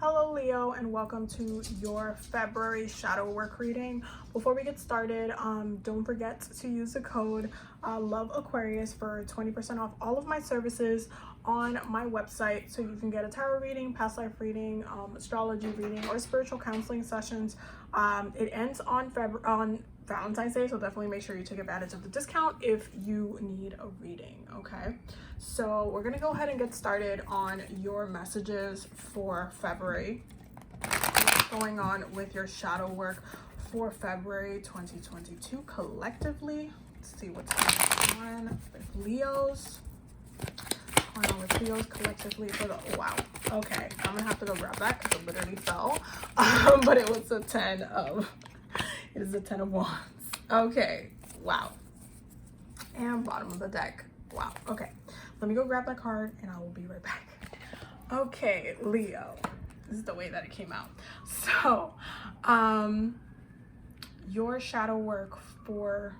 Hello Leo, and welcome to your February shadow work reading. Before we get started, don't forget to use the code Love Aquarius for 20% off all of my services on my website, so you can get a tarot reading, past life reading, astrology reading, or spiritual counseling sessions. It ends on Valentine's Day, so definitely make sure you take advantage of the discount if you need a reading. Okay, so we're gonna go ahead and get started on your messages for February. What's going on with your shadow work for February 2022 collectively? Let's see what's going on with Leos. What's going on with Leos collectively for the okay, I'm gonna have to go grab that because it literally fell. But it was a 10 of it is a 10 of wands. Okay, wow. And bottom of the deck. Wow. Okay, let me go grab that card and I will be right back. Okay, Leo, this is the way that it came out. So your shadow work for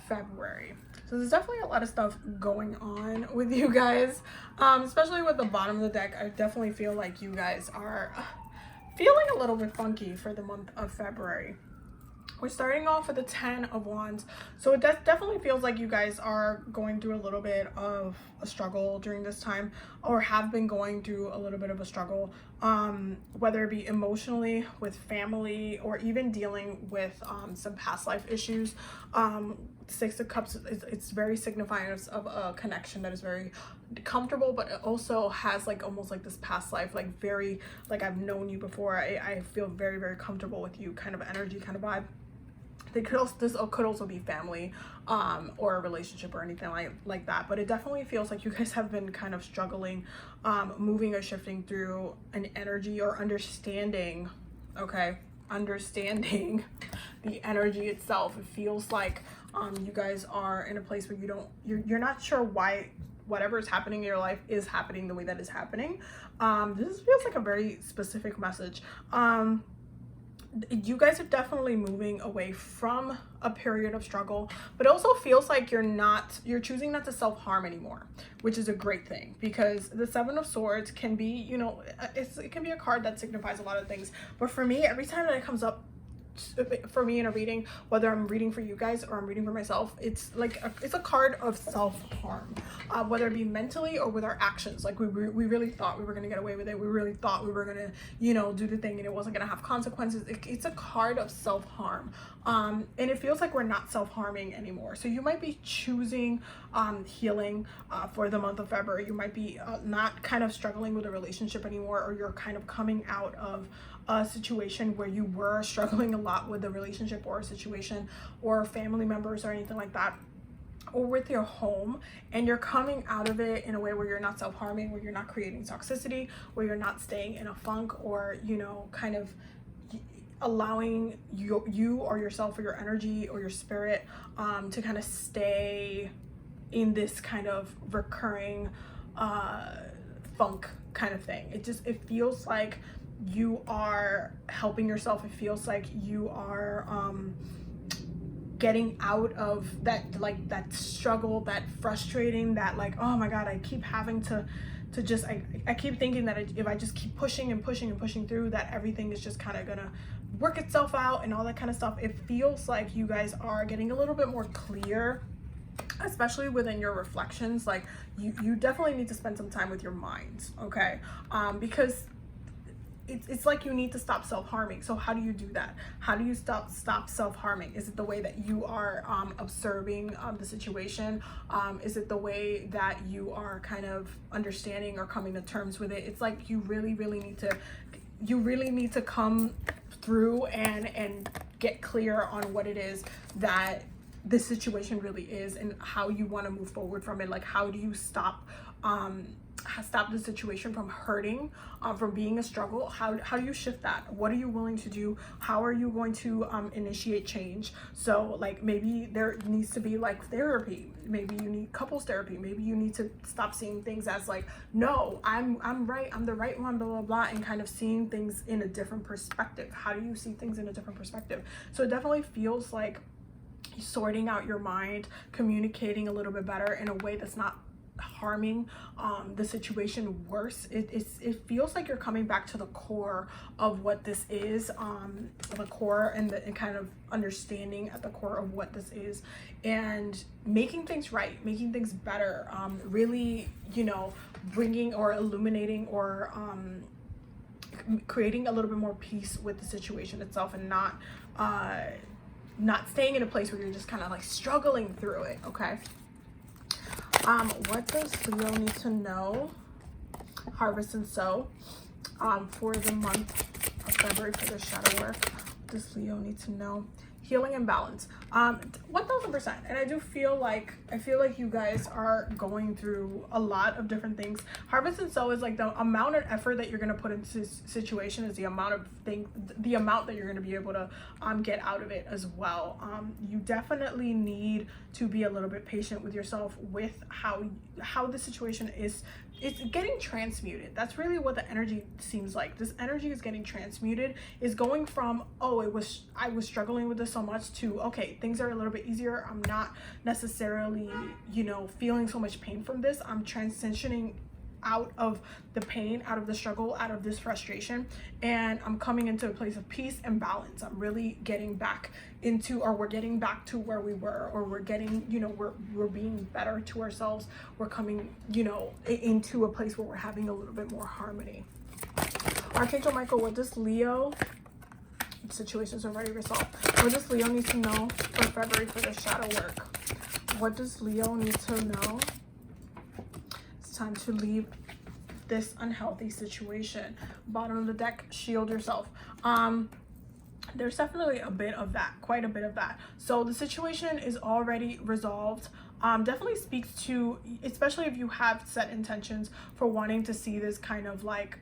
February. So there's definitely a lot of stuff going on with you guys, especially with the bottom of the deck. I definitely feel like you guys are feeling a little bit funky for the month of February. We're starting off with the 10 of wands, so it definitely feels like you guys are going through a little bit of a struggle during this time, or have been going through a little bit of a struggle, whether it be emotionally, with family, or even dealing with some past life issues. Six of Cups, it's very signifying of a connection that is very comfortable, but it also has like almost like this past life, like very like I've known you before. I feel very, very comfortable with you kind of energy, kind of vibe. This could also be family or a relationship or anything like that, but it definitely feels like you guys have been kind of struggling, moving or shifting through an energy or understanding the energy itself. It feels like you guys are in a place where you're not sure why whatever is happening in your life is happening the way that is happening. This feels like a very specific message. You guys are definitely moving away from a period of struggle, but it also feels like you're choosing not to self-harm anymore, which is a great thing, because the Seven of Swords can be, you know, it can be a card that signifies a lot of things. But for me, every time that it comes up for me in a reading, whether I'm reading for you guys or I'm reading for myself, it's like it's a card of self-harm, whether it be mentally or with our actions. Like we really thought we were gonna get away with it. We really thought we were gonna, you know, do the thing and it wasn't gonna have consequences. It's a card of self-harm, and it feels like we're not self-harming anymore. So you might be choosing healing for the month of February. You might be not kind of struggling with a relationship anymore, or you're kind of coming out of a situation where you were struggling a lot with a relationship or a situation or family members or anything like that, or with your home, and you're coming out of it in a way where you're not self-harming, where you're not creating toxicity, where you're not staying in a funk, or, you know, kind of allowing you or yourself or your energy or your spirit to kind of stay in this kind of recurring funk kind of thing. It feels like you are helping yourself. It feels like you are getting out of that, like that struggle, that frustrating, that like, oh my god, I keep having to just I keep thinking that if I just keep pushing and pushing and pushing through, that everything is just kind of gonna work itself out and all that kind of stuff. It feels like you guys are getting a little bit more clear, especially within your reflections. Like you definitely need to spend some time with your minds, okay? Because it's like you need to stop self-harming. So how do you do that? How do you stop self-harming? Is it the way that you are observing the situation? Is it the way that you are kind of understanding or coming to terms with it? It's like you really need to come through and get clear on what it is that this situation really is, and how you want to move forward from it. Like, how do you stop the situation from hurting, from being a struggle? How do you shift that? What are you willing to do? How are you going to initiate change? So like, maybe there needs to be like therapy. Maybe you need couples therapy. Maybe you need to stop seeing things as like, no, I'm right, I'm the right one, blah blah blah, and kind of seeing things in a different perspective. How do you see things in a different perspective? So it definitely feels like sorting out your mind, communicating a little bit better in a way that's not harming the situation worse. It feels like you're coming back to the core of what this is, the core and the kind of understanding at the core of what this is, and making things right, making things better, really, you know, bringing or illuminating or creating a little bit more peace with the situation itself, and not staying in a place where you're just kind of like struggling through it. Okay. What does Leo need to know, harvest and sow, for the month of February for the shadow work? What does Leo need to know? Healing and balance. 1000%. And I do feel like, you guys are going through a lot of different things. Harvest and sow is like the amount of effort that you're going to put into this situation is the amount that you're going to be able to get out of it as well. You definitely need to be a little bit patient with yourself with how the situation is. It's getting transmuted. That's really what the energy seems like. This energy is getting transmuted, is going from, oh, I was struggling with this so much, to, okay, things are a little bit easier. I'm not necessarily, you know, feeling so much pain from this. I'm transitioning out of the pain, out of the struggle, out of this frustration, and I'm coming into a place of peace and balance. I'm really getting back into, or we're getting back to where we were, or we're getting, you know, we're being better to ourselves. We're coming, you know, into a place where we're having a little bit more harmony. Archangel Michael, what does Leo, situations already resolved, what does Leo need to know for February for the shadow work? What does Leo need to know? It's time to leave this unhealthy situation. Bottom of the deck, shield yourself. There's definitely a bit of that, quite a bit of that. So the situation is already resolved. Definitely speaks to, especially if you have set intentions for wanting to see this kind of like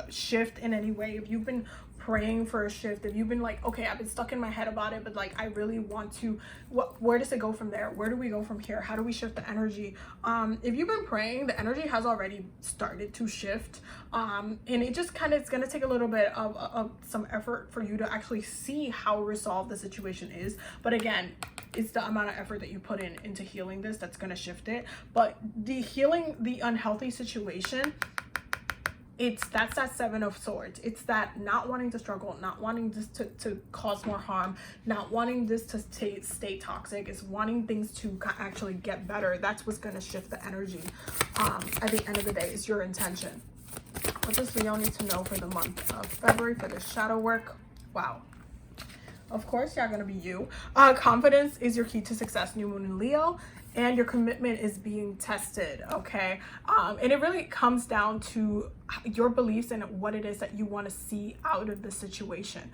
shift in any way. If you've been praying for a shift, if you've been like, okay, I've been stuck in my head about it, but like I really want to, where does it go from there? Where do we go from here? How do we shift the energy? If you've been praying, the energy has already started to shift, and it just kind of, it's going to take a little bit of some effort for you to actually see how resolved the situation is. But again, it's the amount of effort that you put into healing this that's going to shift it. But the healing the unhealthy situation, that's that Seven of Swords. It's that not wanting to struggle, not wanting this to cause more harm, not wanting this to stay toxic. It's wanting things to actually get better. That's what's going to shift the energy. At the end of the day, is your intention. What does Leo need to know for the month of February for the shadow work? Wow. Of course, y'all gonna be you. Confidence is your key to success. New moon in Leo. And your commitment is being tested, okay? And it really comes down to your beliefs and what it is that you want to see out of the situation.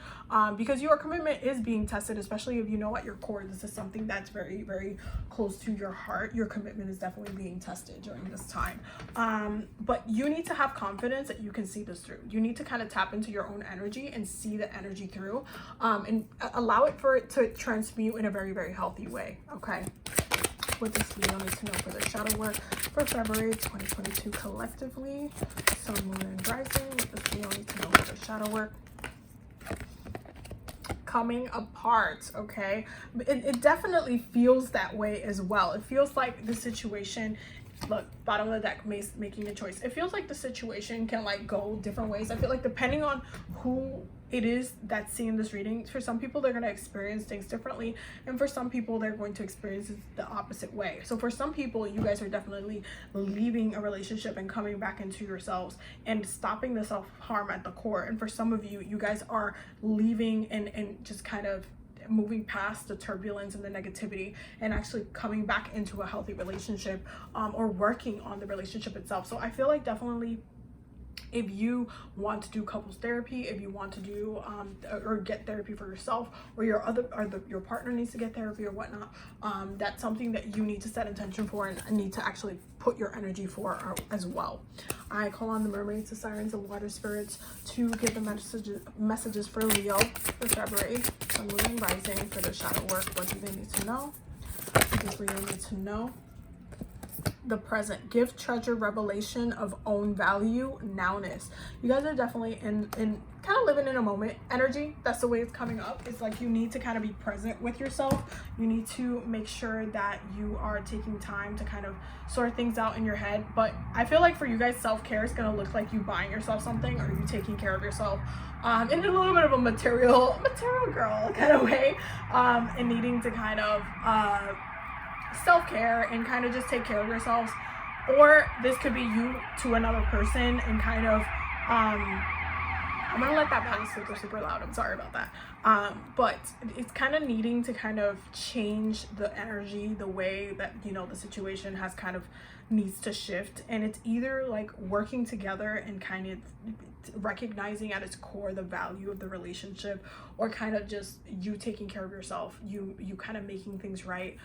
Because your commitment is being tested, especially if you know at your core this is something that's very, very close to your heart. Your commitment is definitely being tested during this time. But you need to have confidence that you can see this through. You need to kind of tap into your own energy and see the energy through, and allow it for it to transmute in a very, very healthy way, okay? What does Leo need to know for the shadow work for February 2022 collectively? Sun, moon, and rising. What does Leo need to know for the shadow work? Coming apart, okay? It definitely feels that way as well. It feels like the situation, look, bottom of the deck, making a choice. It feels like the situation can like go different ways. I feel like depending on who it is that's seeing this reading, for some people they're going to experience things differently, and for some people they're going to experience it the opposite way. So for some people, you guys are definitely leaving a relationship and coming back into yourselves and stopping the self-harm at the core. And for some of you, you guys are leaving and just kind of moving past the turbulence and the negativity and actually coming back into a healthy relationship, or working on the relationship itself. So I feel like definitely, if you want to do couples therapy, if you want to do or get therapy for yourself, or your partner needs to get therapy or whatnot, that's something that you need to set intention for and need to actually put your energy for as well. I call on the mermaids, the sirens, and water spirits to give the messages for Leo for February, Sun, moon, and rising for their shadow work. What do they need to know? What does Leo need to know? The present, give treasure revelation of own value, nowness. You guys are definitely in kind of living in a moment energy. That's the way it's coming up. It's like you need to kind of be present with yourself. You need to make sure that you are taking time to kind of sort things out in your head. But I feel like for you guys, self-care is going to look like you buying yourself something, or you taking care of yourself in a little bit of a material girl kind of way, and needing to kind of self-care and kind of just take care of yourselves. Or this could be you to another person and kind of I'm gonna let that bang super loud, I'm sorry about that. But it's kind of needing to kind of change the energy, the way that, you know, the situation has kind of needs to shift. And it's either like working together and kind of recognizing at its core the value of the relationship, or kind of just you taking care of yourself, you kind of making things right.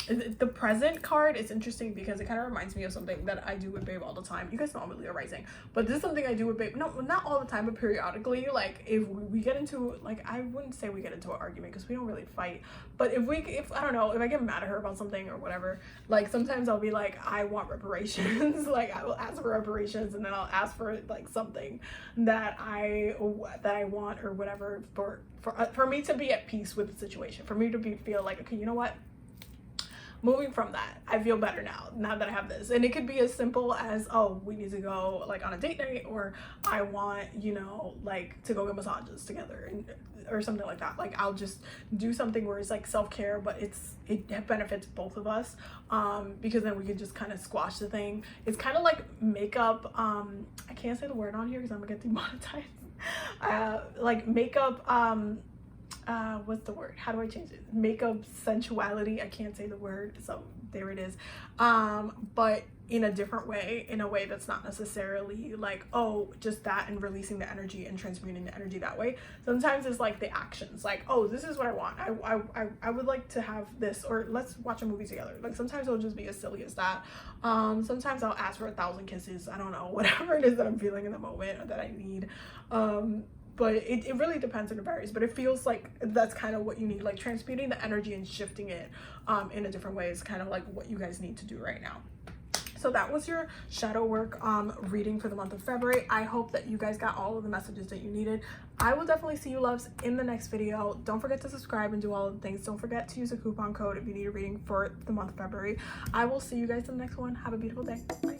The present card is interesting because it kind of reminds me of something that I do with Babe all the time. You guys know I'm a Leo rising, but this is something I do with Babe, no, not all the time, but periodically. Like if we get into, like, I wouldn't say we get into an argument because we don't really fight, but if I don't know, if I get mad at her about something or whatever, like sometimes I'll be like, I want reparations. Like I will ask for reparations, and then I'll ask for like something that I want or whatever, for me to be at peace with the situation, for me to feel like, okay, you know what, moving from that, I feel better now that I have this. And it could be as simple as, oh, we need to go like on a date night, or I want, you know, like to go get massages together, or something like that. Like I'll just do something where it's like self-care, but it benefits both of us, because then we can just kind of squash the thing. It's kind of like makeup, I can't say the word on here because I'm gonna get demonetized. Like makeup, what's the word, how do I change it, makeup sensuality, I can't say the word, so there it is. But in a different way, in a way that's not necessarily like, oh, just that, and releasing the energy and transmuting the energy that way. Sometimes it's like the actions, like, oh, this is what I want, I would like to have this, or let's watch a movie together. Like sometimes it'll just be as silly as that. Sometimes I'll ask for 1,000 kisses, I don't know, whatever it is that I'm feeling in the moment or that I need. But it really depends, and it varies, but it feels like that's kind of what you need, like transmuting the energy and shifting it in a different way is kind of like what you guys need to do right now. So that was your shadow work reading for the month of February. I hope that you guys got all of the messages that you needed. I will definitely see you loves in the next video. Don't forget to subscribe and do all of the things. Don't forget to use a coupon code if you need a reading for the month of February. I will see you guys in the next one. Have a beautiful day. Bye.